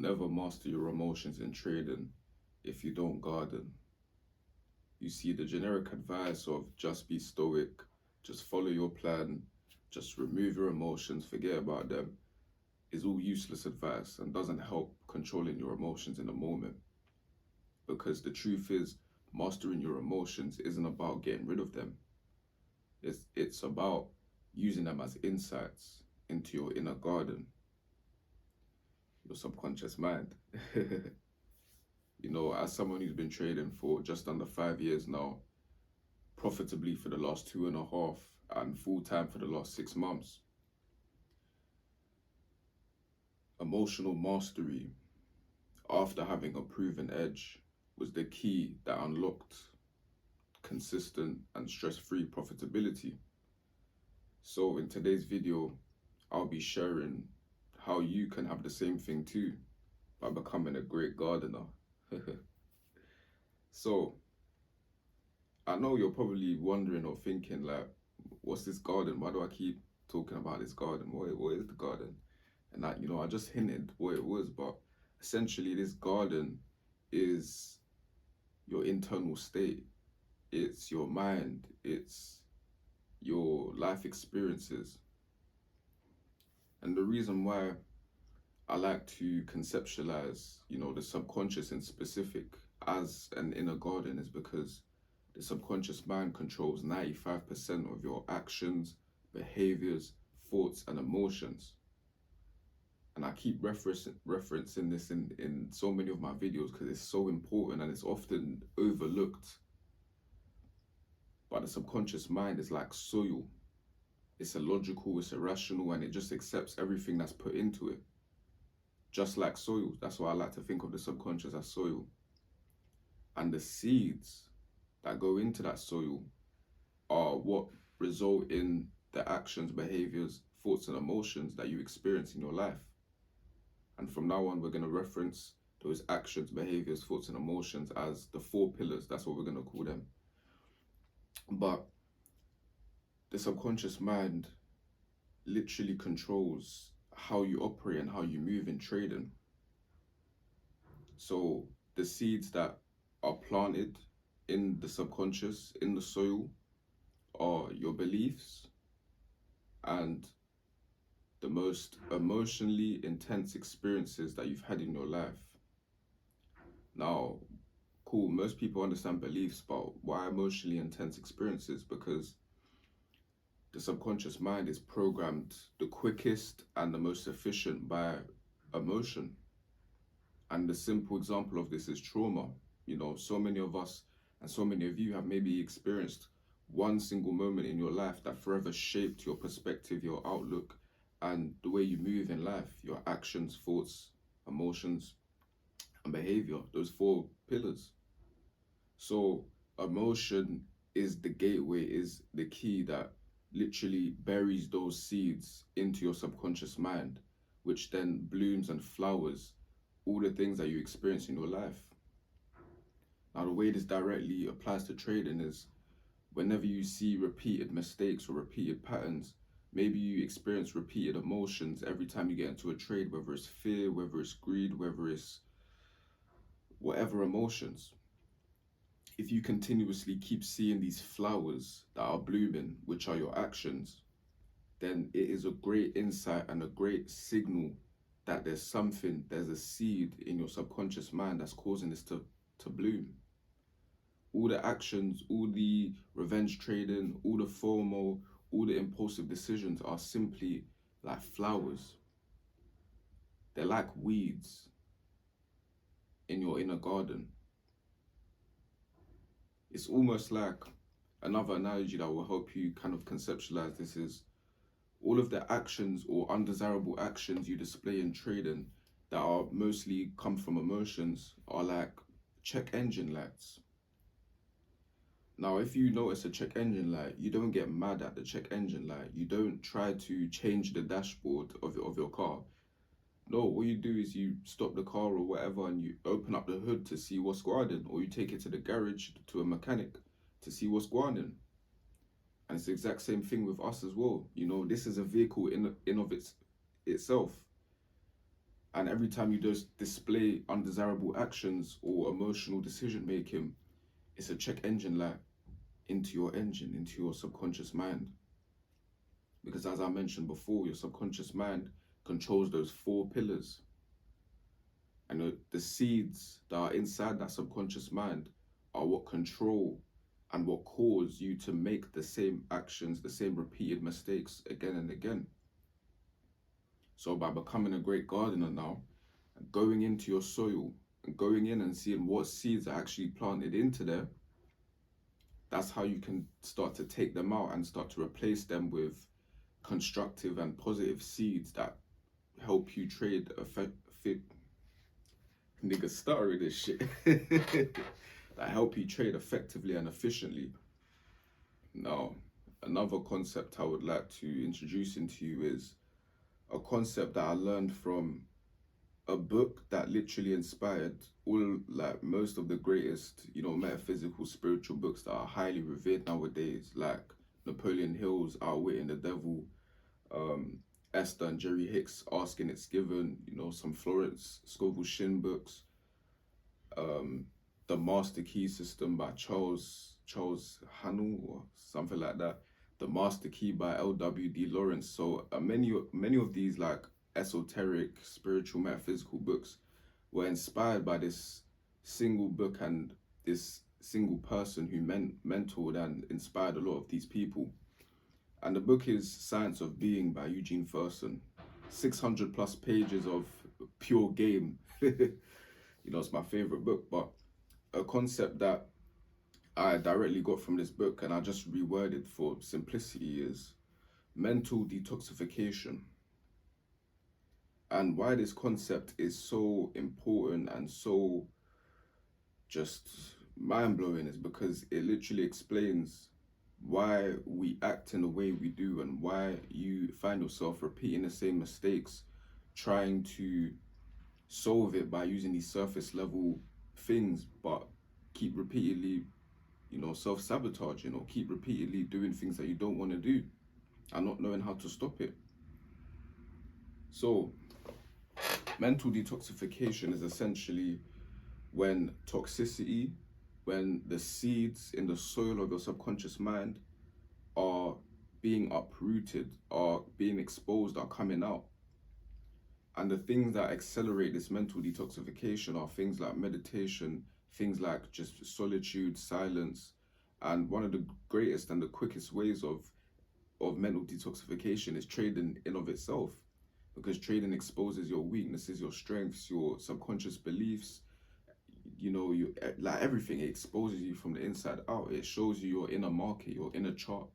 never master your emotions in trading if you don't garden. You see, the generic advice of just be stoic, just follow your plan, just remove your emotions, forget about them, is all useless advice and doesn't help controlling your emotions in the moment. Because the truth is, mastering your emotions isn't about getting rid of them. It's about using them as insights into your inner garden, your subconscious mind. As someone who's been trading for just under 5 years now, profitably for the last 2.5, and full time for the last 6 months, emotional mastery, after having a proven edge, was the key that unlocked consistent and stress-free profitability. So in today's video, I'll be sharing how you can have the same thing too by becoming a great gardener. So I know you're probably wondering or thinking like, what's this garden? Why do I keep talking about this garden? What is the garden? And I just hinted what it was, but essentially this garden is your internal state. It's your mind. It's your life experiences. And the reason why I like to conceptualize, the subconscious in specific as an inner garden is because the subconscious mind controls 95% of your actions, behaviors, thoughts, and emotions. And I keep referencing this in so many of my videos because it's so important and it's often overlooked. But the subconscious mind is like soil. It's illogical, it's irrational, and it just accepts everything that's put into it. Just like soil. That's why I like to think of the subconscious as soil. And the seeds that go into that soil are what result in the actions, behaviors, thoughts, and emotions that you experience in your life. And from now on, we're going to reference those actions, behaviors, thoughts, and emotions as the 4 pillars. That's what we're going to call them. But the subconscious mind literally controls how you operate and how you move in trading. So the seeds that are planted in the subconscious, in the soil, are your beliefs and the most emotionally intense experiences that you've had in your life. Now, cool, most people understand beliefs, but why emotionally intense experiences? Because the subconscious mind is programmed the quickest and the most efficient by emotion. And the simple example of this is trauma. So many of us and so many of you have maybe experienced one single moment in your life that forever shaped your perspective, your outlook, and the way you move in life, your actions, thoughts, emotions, and behavior, those 4 pillars. So emotion is the gateway, is the key that literally buries those seeds into your subconscious mind, which then blooms and flowers all the things that you experience in your life. Now, the way this directly applies to trading is whenever you see repeated mistakes or repeated patterns, maybe you experience repeated emotions every time you get into a trade, whether it's fear, whether it's greed, whether it's whatever emotions. If you continuously keep seeing these flowers that are blooming, which are your actions, then it is a great insight and a great signal that there's a seed in your subconscious mind that's causing this to bloom. All the actions, all the revenge trading, all the FOMO, all the impulsive decisions are simply like flowers. They're like weeds in your inner garden. It's almost like another analogy that will help you kind of conceptualize this is all of the actions or undesirable actions you display in trading that are mostly come from emotions are like check engine lights. Now, if you notice a check engine light, you don't get mad at the check engine light. You don't try to change the dashboard of your car. No, what you do is you stop the car or whatever and you open up the hood to see what's going on, or you take it to the garage to a mechanic to see what's going on. And it's the exact same thing with us as well. This is a vehicle in of itself. And every time you just display undesirable actions or emotional decision making, it's a check engine light into your engine, into your subconscious mind. Because as I mentioned before, your subconscious mind controls those four pillars. And the seeds that are inside that subconscious mind are what control and what cause you to make the same actions, the same repeated mistakes again and again. So by becoming a great gardener now, and going into your soil and going in and seeing what seeds are actually planted into there, that's how you can start to take them out and start to replace them with constructive and positive seeds that help you trade nigga stuttering this shit that help you trade effectively and efficiently. Now, another concept I would like to introduce into you is a concept that I learned from a book that literally inspired all, like, most of the greatest, metaphysical spiritual books that are highly revered nowadays, like Napoleon Hill's Outwitting the Devil, Esther and Jerry Hicks' Asking It's Given, some Florence Scovel Shinn books, The Master Key System by Charles Haanel or something like that, The Master Key by L.W.D. Lawrence. So many of these like esoteric, spiritual, metaphysical books were inspired by this single book and this single person who mentored and inspired a lot of these people. And the book is Science of Being by Eugene Thurston. 600 plus pages of pure game. It's my favorite book. But a concept that I directly got from this book and I just reworded for simplicity is mental detoxification. And why this concept is so important and so just mind-blowing is because it literally explains why we act in the way we do and why you find yourself repeating the same mistakes, trying to solve it by using these surface level things, but keep repeatedly, self-sabotaging, or keep repeatedly doing things that you don't want to do and not knowing how to stop it. So mental detoxification is essentially when toxicity, when the seeds in the soil of your subconscious mind are being uprooted, are being exposed, are coming out. And the things that accelerate this mental detoxification are things like meditation, things like just solitude, silence. And one of the greatest and the quickest ways of mental detoxification is trading in of itself, because trading exposes your weaknesses, your strengths, your subconscious beliefs, you like everything. It exposes you from the inside out. It shows you your inner market, your inner chart.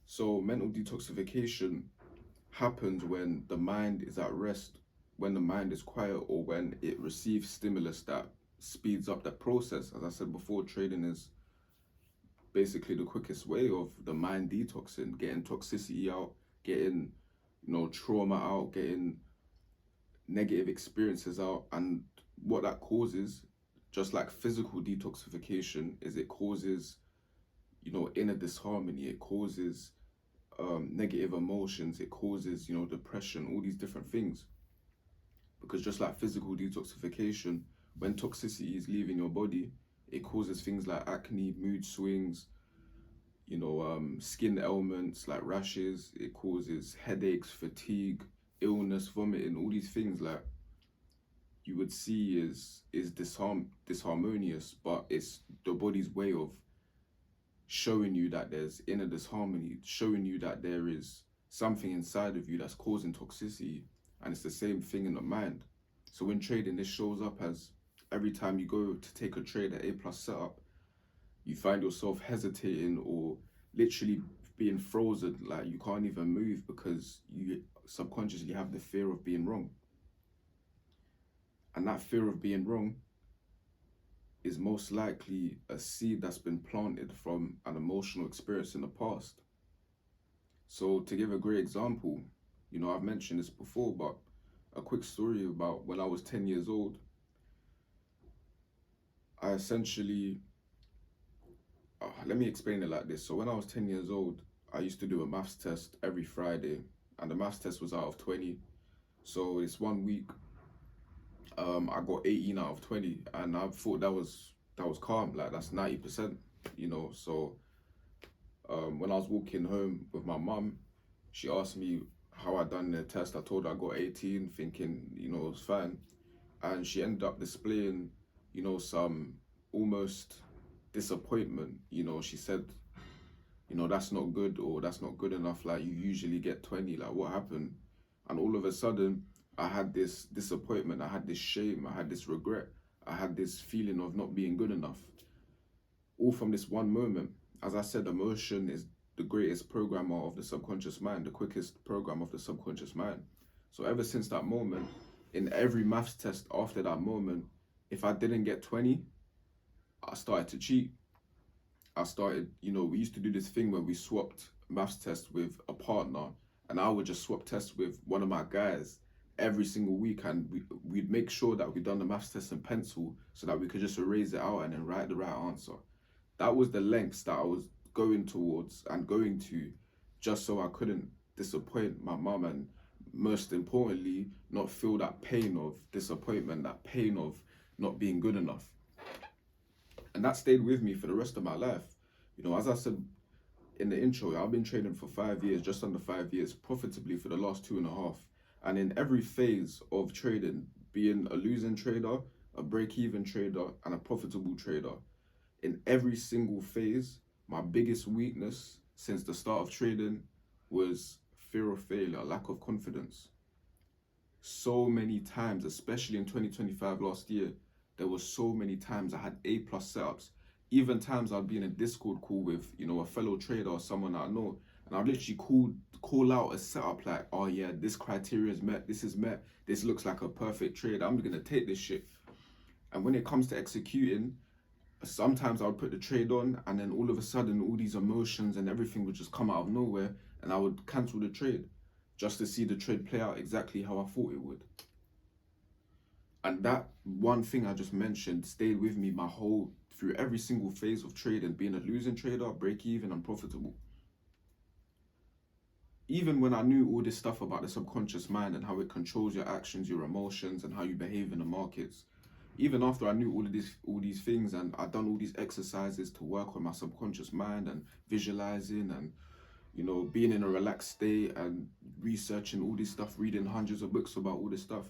So mental detoxification happens when the mind is at rest, when the mind is quiet, or when it receives stimulus that speeds up that process. As I said before, trading is basically the quickest way of the mind detoxing, getting toxicity out, getting trauma out, getting negative experiences out. And what that causes, just like physical detoxification, is it causes inner disharmony. It causes negative emotions. It causes depression, all these different things. Because just like physical detoxification, when toxicity is leaving your body, it causes things like acne, mood swings, skin ailments like rashes. It causes headaches, fatigue, illness, vomiting. All these things, like, you would see is disharmonious, but it's the body's way of showing you that there's inner disharmony, showing you that there is something inside of you that's causing toxicity. And it's the same thing in the mind. So when trading, this shows up as every time you go to take a trade at A+ setup, you find yourself hesitating or literally being frozen, like you can't even move because you subconsciously have the fear of being wrong. And that fear of being wrong is most likely a seed that's been planted from an emotional experience in the past. So to give a great example, I've mentioned this before, but a quick story about when I was 10 years old. I essentially, let me explain it like this. So when I was 10 years old, I used to do a maths test every Friday, and the maths test was out of 20. So it's 1 week. I got 18 out of 20, and I thought that was calm. Like that's 90%. So when I was walking home with my mum, she asked me how I done the test. I told her I got 18, thinking it was fine, and she ended up displaying some almost disappointment. She said, that's not good, or that's not good enough. Like you usually get 20. Like what happened? And all of a sudden, I had this disappointment. I had this shame. I had this regret. I had this feeling of not being good enough. All from this one moment. As I said, emotion is the greatest programmer of the subconscious mind, the quickest program of the subconscious mind. So ever since that moment, in every maths test after that moment, if I didn't get 20, I started to cheat. We used to do this thing where we swapped maths tests with a partner, and I would just swap tests with one of my guys every single week, and we'd make sure that we'd done the maths test in pencil so that we could just erase it out and then write the right answer. That was the lengths that I was going towards and going to, just so I couldn't disappoint my mum, and most importantly, not feel that pain of disappointment, that pain of not being good enough. And that stayed with me for the rest of my life. As I said in the intro, I've been trading for 5 years, just under 5 years, profitably for the last 2.5. And in every phase of trading, being a losing trader, a break-even trader, and a profitable trader, in every single phase, my biggest weakness since the start of trading was fear of failure, lack of confidence. So many times, especially in 2025 last year, there were so many times I had A+ setups. Even times I'd be in a Discord call with, a fellow trader or someone I know, and I'd literally call out a setup like, oh yeah, this criteria is met, this is met, this looks like a perfect trade, I'm gonna take this shit. And when it comes to executing, sometimes I would put the trade on, and then all of a sudden, all these emotions and everything would just come out of nowhere, and I would cancel the trade just to see the trade play out exactly how I thought it would. And that one thing I just mentioned stayed with me through every single phase of trading, being a losing trader, break even, and profitable. Even when I knew all this stuff about the subconscious mind and how it controls your actions, your emotions, and how you behave in the markets, even after I knew all these things, and I'd done all these exercises to work on my subconscious mind and visualizing and being in a relaxed state and researching all this stuff, reading hundreds of books about all this stuff,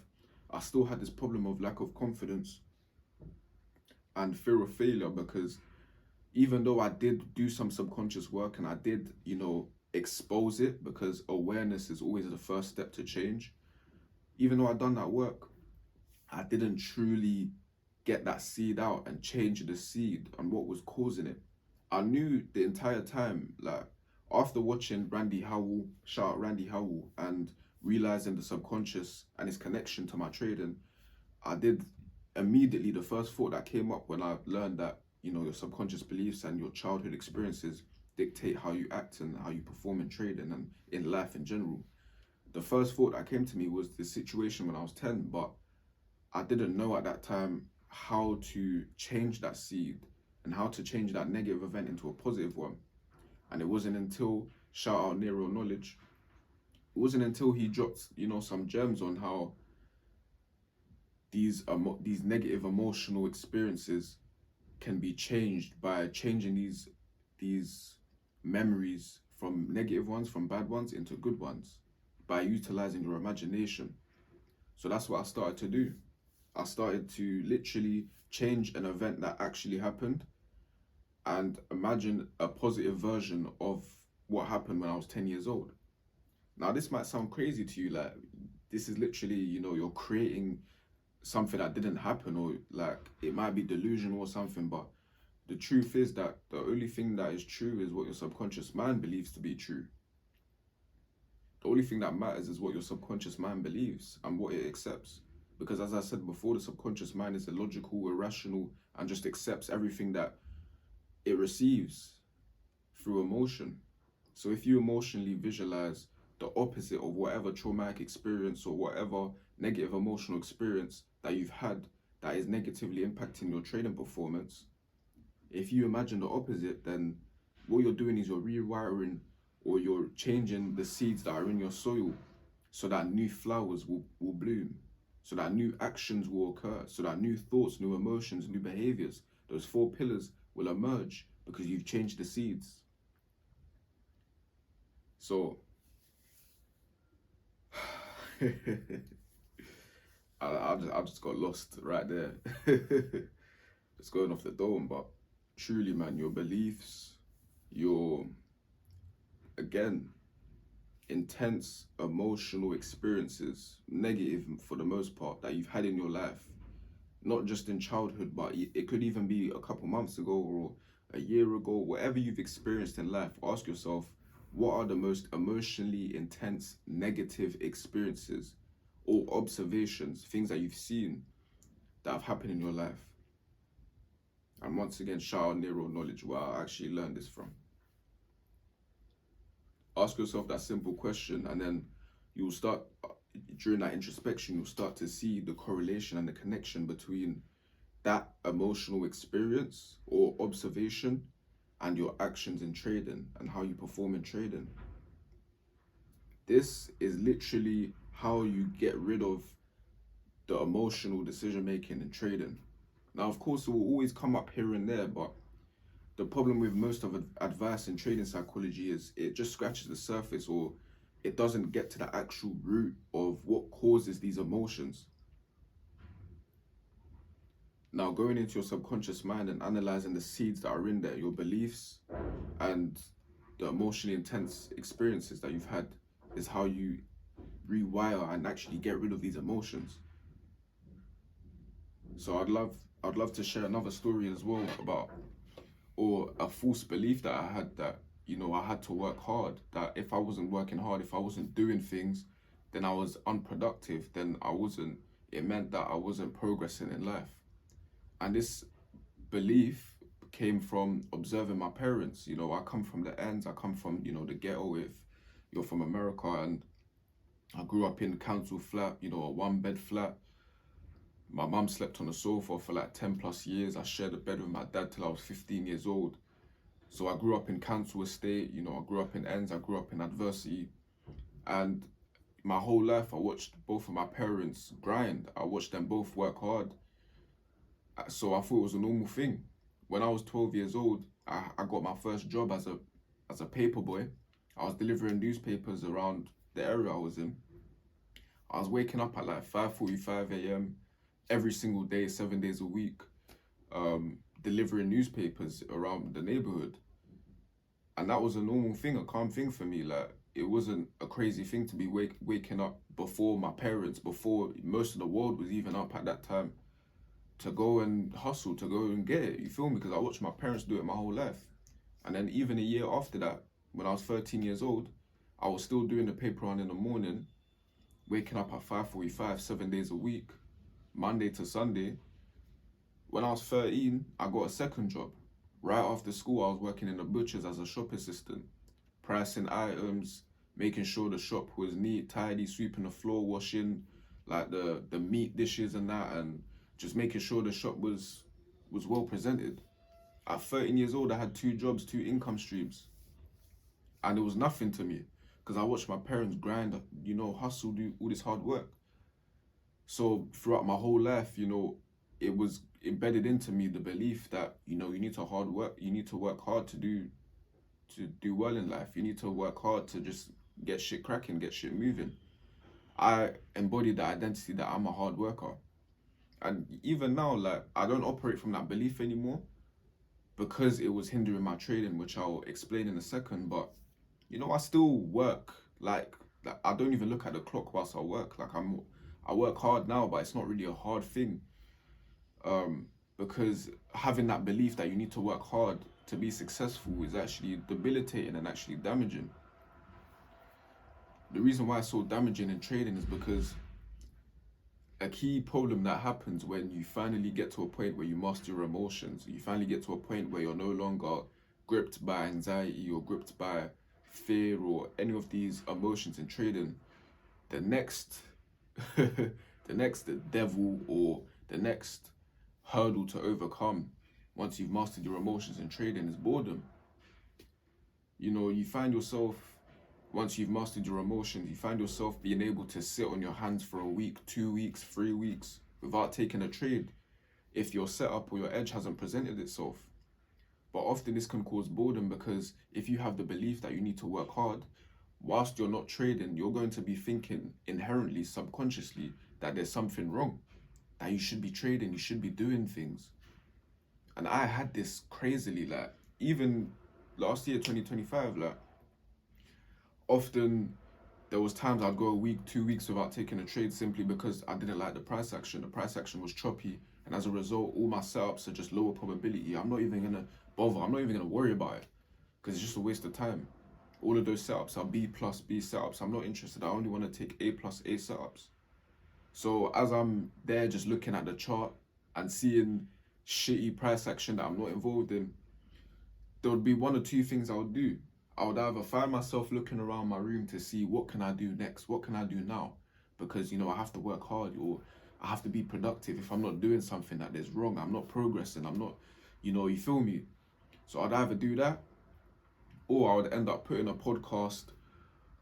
I still had this problem of lack of confidence and fear of failure, because even though I did do some subconscious work and I did, expose it, because awareness is always the first step to change. Even though I'd done that work, I didn't truly get that seed out and change the seed and what was causing it. I knew the entire time, like after watching Randy Howell, shout out Randy Howell, and realizing the subconscious and its connection to my trading, I did immediately, the first thought that came up when I learned that, your subconscious beliefs and your childhood experiences dictate how you act and how you perform in trading and in life in general. The first thought that came to me was the situation when I was 10, but I didn't know at that time how to change that seed and how to change that negative event into a positive one. And it wasn't until, shout out Nero Knowledge, it wasn't until he dropped, some gems on how these negative emotional experiences can be changed by changing these memories from negative ones, from bad ones, into good ones by utilizing your imagination. So that's what I started to do. I started to literally change an event that actually happened and imagine a positive version of what happened when I was 10 years old. Now, this might sound crazy to you, like this is literally, you're creating something that didn't happen, or like it might be delusional or something, but the truth is that the only thing that is true is what your subconscious mind believes to be true. The only thing that matters is what your subconscious mind believes and what it accepts. Because as I said before, the subconscious mind is illogical, irrational, and just accepts everything that it receives through emotion. So if you emotionally visualize the opposite of whatever traumatic experience or whatever negative emotional experience that you've had that is negatively impacting your trading performance, if you imagine the opposite, then what you're doing is you're rewiring, or you're changing the seeds that are in your soil so that new flowers will bloom, so that new actions will occur, so that new thoughts, new emotions, new behaviors, those 4 pillars will emerge because you've changed the seeds. So, I just got lost right there. Just going off the dome, but truly, man, your beliefs, your, again, intense emotional experiences, negative for the most part, that you've had in your life, not just in childhood, but it could even be a couple months ago or a year ago, whatever you've experienced in life, ask yourself, what are the most emotionally intense negative experiences or observations, things that you've seen that have happened in your life? And once again, shout out Nero Knowledge, where I actually learned this from. Ask yourself that simple question, and then you'll start, during that introspection, you'll start to see the correlation and the connection between that emotional experience or observation and your actions in trading and how you perform in trading. This is literally how you get rid of the emotional decision making in trading. Now, of course, it will always come up here and there, but the problem with most of advice in trading psychology is it just scratches the surface, or it doesn't get to the actual root of what causes these emotions. Now, going into your subconscious mind and analyzing the seeds that are in there, your beliefs and the emotionally intense experiences that you've had, is how you rewire and actually get rid of these emotions. So I'd love to share another story as well about, or a false belief that I had, that, you know, I had to work hard, that if I wasn't working hard, if I wasn't doing things, then I was unproductive, then it meant that I wasn't progressing in life. And this belief came from observing my parents. You know, I come from the ends, I come from, you know, the ghetto. If you're from America, and I grew up in a council flat, you know, a 1-bed flat. My mum slept on the sofa for like 10 plus years. I shared a bed with my dad till I was 15 years old. So I grew up in council estate, you know, I grew up in ends, I grew up in adversity. And my whole life, I watched both of my parents grind. I watched them both work hard. So I thought it was a normal thing. When I was 12 years old, I got my first job as a paper boy. I was delivering newspapers around the area I was in. I was waking up at like 5:45 a.m. every single day, 7 days a week, delivering newspapers around the neighborhood. And that was a normal thing, a calm thing for me. Like, it wasn't a crazy thing to be waking up before my parents, before most of the world was even up at that time, to go and hustle, to go and get it. You feel me? Because I watched my parents do it my whole life. And then even a year after that, when I was 13 years old, I was still doing the paper run in the morning, waking up at 5:45, 7 days a week, Monday to Sunday. When I was 13, I got a second job. Right after school, I was working in the butcher's as a shop assistant, pricing items, making sure the shop was neat, tidy, sweeping the floor, washing like the meat dishes and that, and just making sure the shop was well presented. At 13 years old, I had 2 jobs, 2 income streams, and it was nothing to me because I watched my parents grind, you know, hustle, do all this hard work. So throughout my whole life, you know, it was embedded into me the belief that, you know, you need to work hard to do well in life. You need to work hard to just get shit cracking, get shit moving. I embodied the identity that I'm a hard worker. And even now, like, I don't operate from that belief anymore because it was hindering my trading, which I'll explain in a second. But, you know, I still work. Like I don't even look at the clock whilst I work. I work hard now, but it's not really a hard thing. Because having that belief that you need to work hard to be successful is actually debilitating and actually damaging. The reason why it's so damaging in trading is because a key problem that happens when you finally get to a point where you master your emotions, you finally get to a point where you're no longer gripped by anxiety or gripped by fear or any of these emotions in trading, the next the devil or the next hurdle to overcome once you've mastered your emotions in trading is boredom. You know, you find yourself once you've mastered your emotions, you find yourself being able to sit on your hands for a week, 2 weeks, 3 weeks without taking a trade if your setup or your edge hasn't presented itself. But often this can cause boredom, because if you have the belief that you need to work hard, whilst you're not trading, you're going to be thinking inherently, subconsciously, that there's something wrong, that you should be trading, you should be doing things. And I had this crazily, like, even last year, 2025, like, often there was times I'd go a week, 2 weeks without taking a trade simply because I didn't like the price action. The price action was choppy, and as a result, all my setups are just lower probability. I'm not even gonna bother. I'm not even gonna worry about it, because it's just a waste of time. All of those setups are B plus B setups. I'm not interested. I only want to take A plus A setups. So as I'm there just looking at the chart and seeing shitty price action that I'm not involved in, there would be one or two things I would do. I would either find myself looking around my room to see what can I do next, what can I do now, because I have to work hard, or I have to be productive. If I'm not doing something that is wrong, I'm not progressing, I'm not, you feel me? So I'd either do that, or I would end up putting a podcast,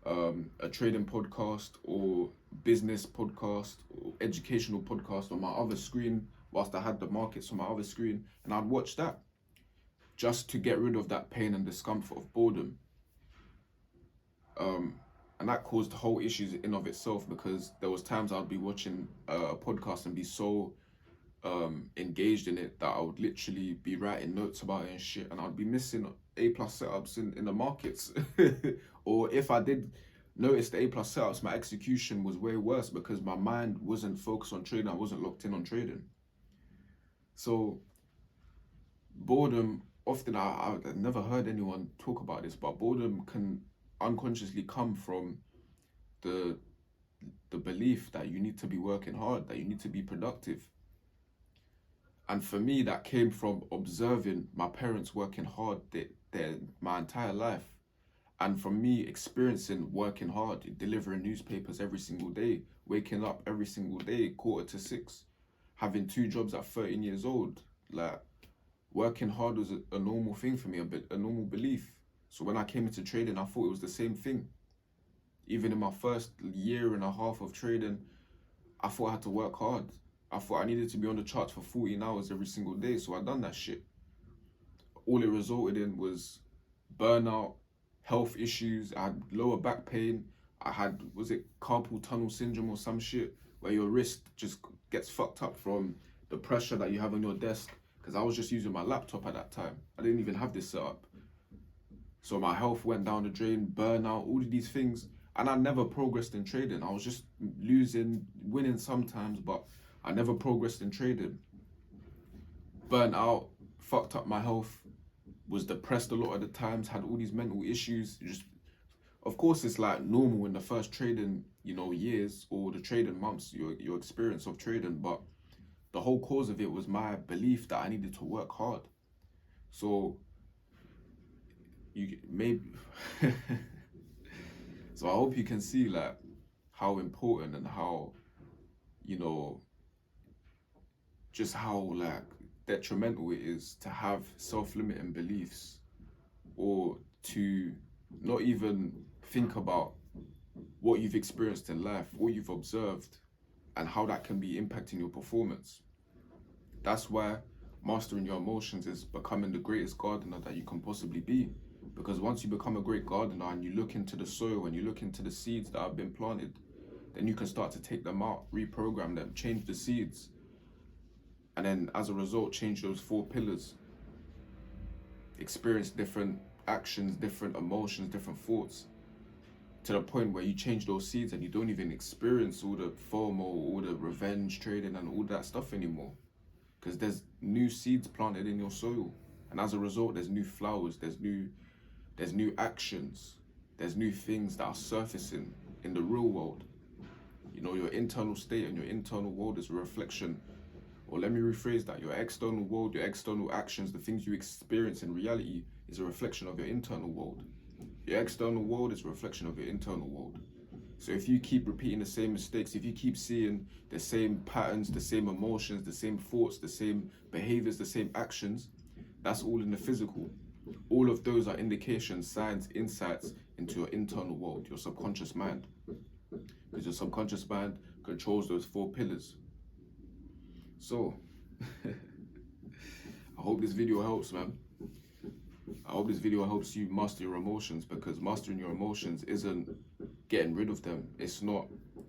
a trading podcast or business podcast or educational podcast on my other screen whilst I had the markets on my other screen, and I'd watch that just to get rid of that pain and discomfort of boredom. And that caused whole issues in of itself, because there was times I'd be watching a podcast and be so engaged in it that I would literally be writing notes about it and shit, and I'd be missing A plus setups in the markets. Or if I did notice the A plus setups, my execution was way worse because my mind wasn't focused on trading. I wasn't locked in on trading. So boredom, often I've never heard anyone talk about this, but boredom can unconsciously come from the belief that you need to be working hard, that you need to be productive. And for me, that came from observing my parents working hard my entire life. And from me experiencing working hard, delivering newspapers every single day, waking up every single day, 5:45, having 2 jobs at 13 years old. Like, working hard was a normal thing for me, a normal belief. So when I came into trading, I thought it was the same thing. Even in my first year and a half of trading, I thought I had to work hard. I thought I needed to be on the charts for 14 hours every single day, so I done that shit. All it resulted in was burnout, health issues. I had lower back pain. I had, was it carpal tunnel syndrome or some shit, where your wrist just gets fucked up from the pressure that you have on your desk, because I was just using my laptop at that time. I didn't even have this set up. So my health went down the drain, burnout, all of these things. And I never progressed in trading. I was just losing, winning sometimes, but I never progressed in trading. Burnt out, fucked up my health, was depressed a lot of the times, had all these mental issues. Of course, it's like normal in the first trading, years or the trading months, your experience of trading. But the whole cause of it was my belief that I needed to work hard. So you maybe so I hope you can see like how important and how just how like detrimental it is to have self-limiting beliefs, or to not even think about what you've experienced in life, what you've observed, and how that can be impacting your performance. That's why mastering your emotions is becoming the greatest gardener that you can possibly be. Because once you become a great gardener and you look into the soil and you look into the seeds that have been planted, then you can start to take them out, reprogram them, change the seeds, and then as a result, change those 4 pillars. Experience different actions, different emotions, different thoughts, to the point where you change those seeds and you don't even experience all the FOMO, all the revenge trading and all that stuff anymore. Because there's new seeds planted in your soil. And as a result, there's new flowers, there's new actions, there's new things that are surfacing in the real world. Your internal state and your internal world is a reflection, or let me rephrase that, your external world, your external actions, the things you experience in reality is a reflection of your internal world. Your external world is a reflection of your internal world. So if you keep repeating the same mistakes, if you keep seeing the same patterns, the same emotions, the same thoughts, the same behaviors, the same actions, that's all in the physical. All of those are indications, signs, insights into your internal world, your subconscious mind. Because your subconscious mind controls those 4 pillars. So, I hope this video helps, man. I hope this video helps you master your emotions, because mastering your emotions isn't getting rid of them. It's not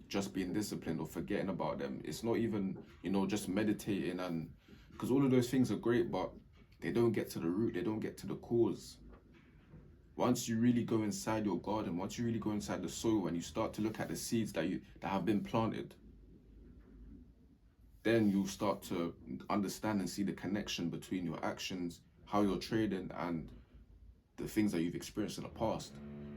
just being disciplined or forgetting about them. It's not even, just meditating, and because all of those things are great, but they don't get to the root, they don't get to the cause. Once you really go inside your garden, once you really go inside the soil and you start to look at the seeds that have been planted, then you'll start to understand and see the connection between your actions, how you're trading, and the things that you've experienced in the past.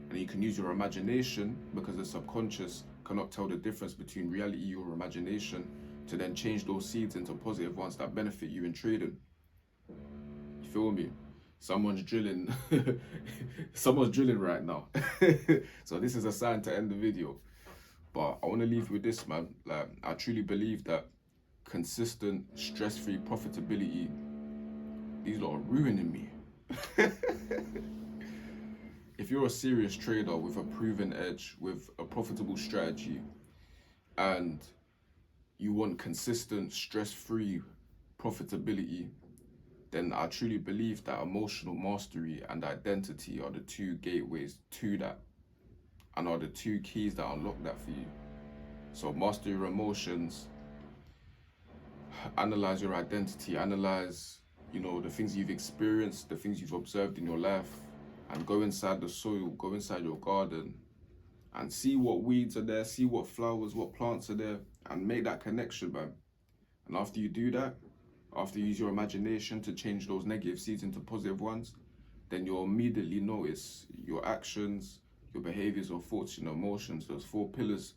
And you can use your imagination, because the subconscious cannot tell the difference between reality or imagination, to then change those seeds into positive ones that benefit you in trading. You feel me? Someone's drilling. Someone's drilling right now. So this is a sign to end the video. But I want to leave you with this, man. Like, I truly believe that consistent, stress-free profitability, these lot are ruining me. If you're a serious trader with a proven edge, with a profitable strategy, and you want consistent, stress-free profitability, then I truly believe that emotional mastery and identity are the 2 gateways to that, and are the 2 keys that unlock that for you. So master your emotions, analyze your identity, analyze, the things you've experienced, the things you've observed in your life, and go inside the soil, go inside your garden, and see what weeds are there, see what flowers, what plants are there, and make that connection, man. And after you do that, after you use your imagination to change those negative seeds into positive ones, then you'll immediately notice your actions, your behaviors or thoughts and emotions, those 4 pillars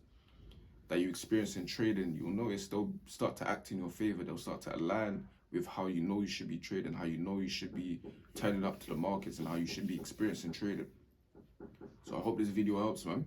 that you experience in trading, you'll notice they'll start to act in your favor. They'll start to align with how you know you should be trading, how you know you should be turning up to the markets, and how you should be experiencing trading. So I hope this video helps, man.